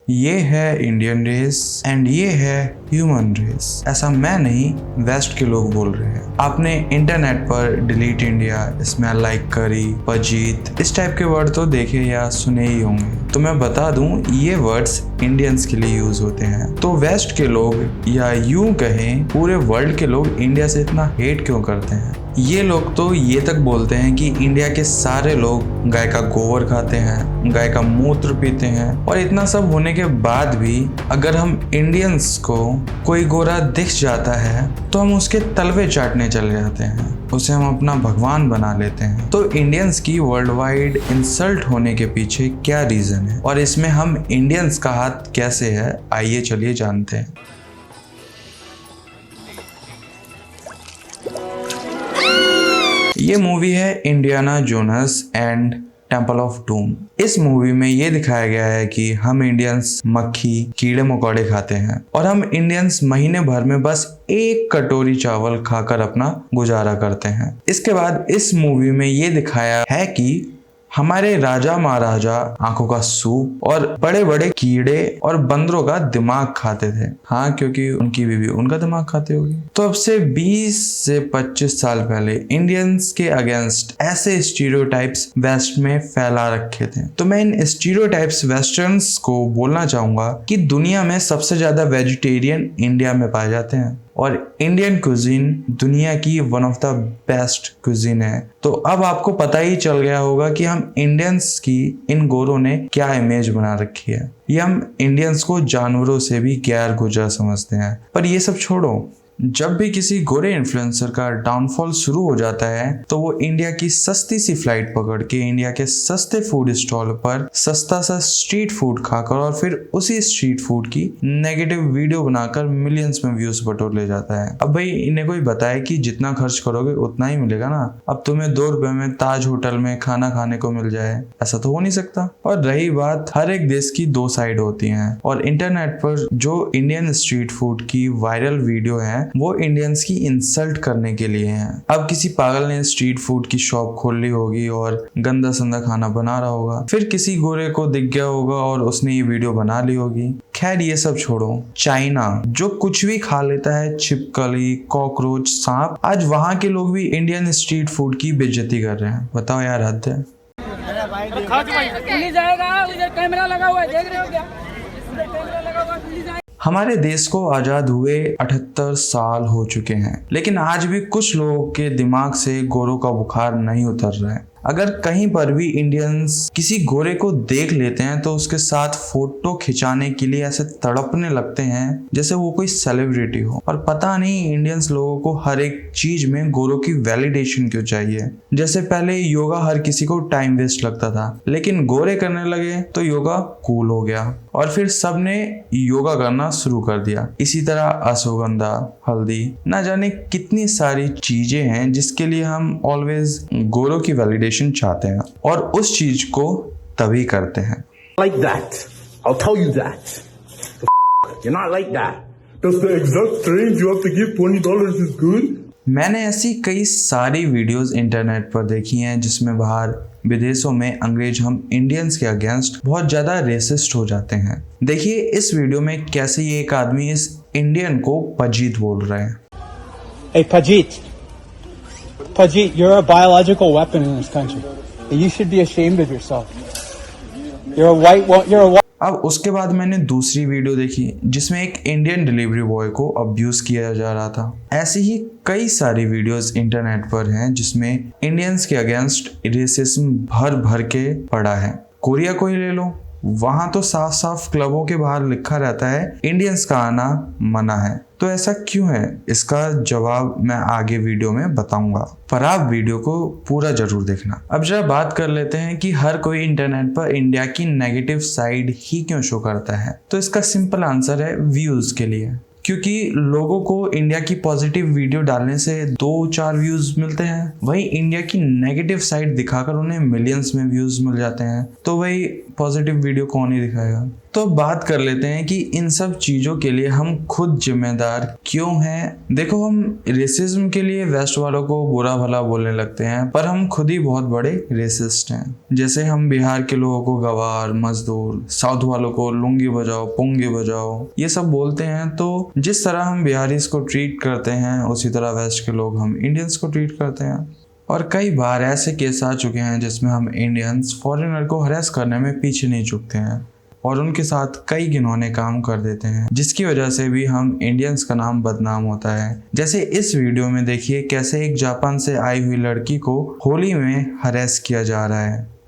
ये है Indian race and ये है ह्यूमन रेस। ऐसा मैं नहीं, वेस्ट के लोग बोल रहे हैं। आपने इंटरनेट पर डिलीट इंडिया, स्मेल लाइक करी, पजीत इस टाइप के वर्ड तो देखे या सुने ही होंगे। तो मैं बता दूं, ये वर्ड्स इंडियंस के लिए यूज होते हैं। तो वेस्ट के लोग या यूं कहें पूरे वर्ल्ड के लोग इंडिया से इतना हेट क्यों करते हैं? ये लोग तो ये तक बोलते हैं कि इंडिया के सारे लोग गाय का गोबर खाते हैं, गाय का मूत्र पीते हैं, और इतना सब होने के बाद भी अगर हम इंडियंस को कोई गोरा दिख जाता है तो हम उसके तलवे चाटने चले जाते हैं, उसे हम अपना भगवान बना लेते हैं। तो इंडियंस की वर्ल्ड वाइड इंसल्ट होने के पीछे क्या रीजन है और इसमें हम इंडियंस का हाथ कैसे है, आइए चलिए जानते हैं। ये मूवी है Indiana Jonas and temple of doom. इस मूवी में ये दिखाया गया है कि हम इंडियंस मक्खी कीड़े मकोड़े खाते हैं और हम इंडियंस महीने भर में बस एक कटोरी चावल खाकर अपना गुजारा करते हैं। इसके बाद इस मूवी में ये दिखाया है कि हमारे राजा महाराजा आंखों का सूप और बड़े बड़े कीड़े और बंदरों का दिमाग खाते थे। हाँ, क्योंकि उनकी बीवी उनका दिमाग खाती होगी। तो अब से 20 से 25 साल पहले इंडियंस के अगेंस्ट ऐसे स्टीरियोटाइप्स वेस्ट में फैला रखे थे। तो मैं इन स्टीरियोटाइप्स वेस्टर्न्स को बोलना चाहूंगा कि दुनिया में सबसे ज्यादा वेजिटेरियन इंडिया में पाए जाते हैं और इंडियन कुजीन दुनिया की one of the best cuisine है। तो अब आपको पता ही चल गया होगा कि हम इंडियंस की इन गोरों ने क्या इमेज बना रखी है। ये हम इंडियंस को जानवरों से भी गैर गुजर समझते हैं। पर ये सब छोड़ो, जब भी किसी गोरे इन्फ्लुएंसर का डाउनफॉल शुरू हो जाता है तो वो इंडिया की सस्ती सी फ्लाइट पकड़ के इंडिया के सस्ते फूड स्टॉल पर सस्ता सा स्ट्रीट फूड खाकर और फिर उसी स्ट्रीट फूड की नेगेटिव वीडियो बनाकर मिलियंस में व्यूज बटोर ले जाता है। अब भाई इन्हें कोई बताए कि जितना खर्च करोगे उतना ही मिलेगा ना। अब तुम्हें 2 रुपए में ताज होटल में खाना खाने को मिल जाए, ऐसा तो हो नहीं सकता। और रही बात, हर एक देश की 2 साइड होती है और इंटरनेट पर जो इंडियन स्ट्रीट फूड की वायरल वीडियो है वो इंडियंस की इंसल्ट करने के लिए हैं। अब किसी पागल ने स्ट्रीट फूड की शॉप खोल ली होगी और गंदा संदा खाना बना रहा होगा, फिर किसी गोरे को दिख गया होगा और उसने ये वीडियो बना ली होगी। खैर ये सब छोड़ो, चाइना जो कुछ भी खा लेता है, छिपकली, कॉकरोच, सांप, आज वहां के लोग भी इंडियन स्ट्रीट फूड की बेइज्जती कर रहे हैं। बताओ यार, हद है। कैमरा लगा हुआ है, देख रहे हो क्या? कैमरा लगा हुआ है। हमारे देश को आजाद हुए 78 साल हो चुके हैं, लेकिन आज भी कुछ लोगों के दिमाग से गोरों का बुखार नहीं उतर रहा है। अगर कहीं पर भी इंडियंस किसी गोरे को देख लेते हैं तो उसके साथ फोटो खिंचाने के लिए ऐसे तड़पने लगते हैं जैसे वो कोई सेलिब्रिटी हो। और पता नहीं इंडियंस लोगों को हर एक चीज में गोरों की वैलिडेशन क्यों चाहिए। जैसे पहले योगा हर किसी को टाइम वेस्ट लगता था, लेकिन गोरे करने लगे तो योगा कूल हो गया और फिर सबने योगा करना शुरू कर दिया। इसी तरह अश्वगंधा, हल्दी, ना जाने कितनी सारी चीजें हैं जिसके लिए हम ऑलवेज गोरों की वैलिडेशन चाहते हैं और उस चीज को तभी करते हैं। Like that. I'll tell you that. You're not like that. Does the exact range you have to give $20 is good? मैंने ऐसी कई सारी वीडियोस इंटरनेट पर देखी हैं जिसमें बाहर विदेशों में अंग्रेज हम इंडियंस के अगेंस्ट बहुत ज्यादा रेसिस्ट हो जाते हैं। देखिए इस वीडियो में कैसे ये एक आदमी इस इंडियन को पजीत बोल रहे हैं। Hey Pajit, you're a biological weapon in this country. You should be ashamed of yourself. You're a white. अब उसके बाद मैंने दूसरी वीडियो देखी जिसमें एक इंडियन डिलीवरी बॉय को अब्यूज किया जा रहा था। ऐसी ही कई सारी वीडियोस इंटरनेट पर हैं जिसमें इंडियंस के अगेंस्ट रेसिज्म भर भर के पड़ा है। कोरिया को ही ले लो, वहां तो साफ साफ क्लबों के बाहर लिखा रहता है इंडियंस का आना मना है। तो ऐसा क्यों है, इसका जवाब मैं आगे वीडियो में बताऊंगा, पर आप वीडियो को पूरा जरूर देखना। अब जरा बात कर लेते हैं कि हर कोई इंटरनेट पर इंडिया की नेगेटिव साइड ही क्यों शो करता है। तो इसका सिंपल आंसर है व्यूज के लिए, क्योंकि लोगों को इंडिया की पॉजिटिव वीडियो डालने से 2-4 व्यूज मिलते हैं, वही इंडिया की नेगेटिव साइड दिखाकर उन्हें मिलियंस में व्यूज मिल जाते हैं। तो वही पॉजिटिव वीडियो कौन ही दिखाएगा। तो बात कर लेते हैं कि इन सब चीज़ों के लिए हम खुद जिम्मेदार क्यों हैं। देखो, हम रेसिज्म के लिए वेस्ट वालों को बुरा भला बोलने लगते हैं, पर हम खुद ही बहुत बड़े रेसिस्ट हैं। जैसे हम बिहार के लोगों को गवार, मजदूर, साउथ वालों को लुंगी बजाओ, पुंगी बजाओ, ये सब बोलते हैं। तो जिस तरह हम बिहारीज को ट्रीट करते हैं, उसी तरह वेस्ट के लोग हम इंडियंस को ट्रीट करते हैं। और कई बार ऐसे केस आ चुके हैं जिसमें हम इंडियंस फॉरेनर को हरेस करने में पीछे नहीं झुकते हैं और उनके साथ कई घिनौने काम कर देते हैं, जिसकी वजह से भी हम इंडियंस का नाम बदनाम होता है। जैसे इस वीडियो में देखिए कैसे एक जापान से आई हुई लड़की को होली में हरेस किया जा रहा है।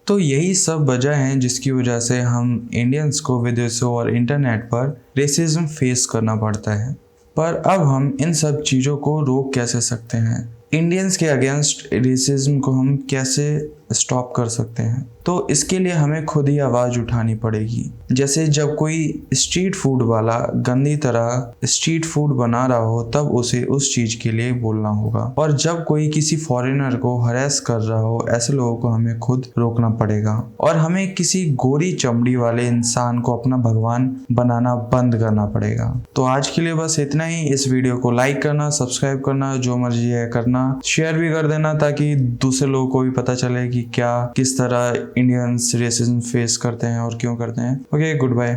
तो यही सब वजह हैं जिसकी वजह से हम इंडियंस को विदेशों और इंटरनेट पर रेसिज्म फेस करना पड़ता है। पर अब हम इन सब चीज़ों को रोक कैसे सकते हैं? इंडियंस के अगेंस्ट रेसिज्म को हम कैसे स्टॉप कर सकते हैं? तो इसके लिए हमें खुद ही आवाज़ उठानी पड़ेगी। जैसे जब कोई स्ट्रीट फूड वाला गंदी तरह स्ट्रीट फूड बना रहा हो, तब उसे उस चीज़ के लिए बोलना होगा। और जब कोई किसी फॉरेनर को हरेस कर रहा हो, ऐसे लोगों को हमें खुद रोकना पड़ेगा। और हमें किसी गोरी चमड़ी वाले इंसान को अपना भगवान बनाना बंद करना पड़ेगा। तो आज के लिए बस इतना ही। इस वीडियो को लाइक करना, सब्सक्राइब करना, जो मर्जी है करना, शेयर भी कर देना ताकि दूसरे लोगों को भी पता चले कि क्या किस तरह इंडियंस रेसिज्म फेस करते हैं और क्यों करते हैं। Okay, good bye.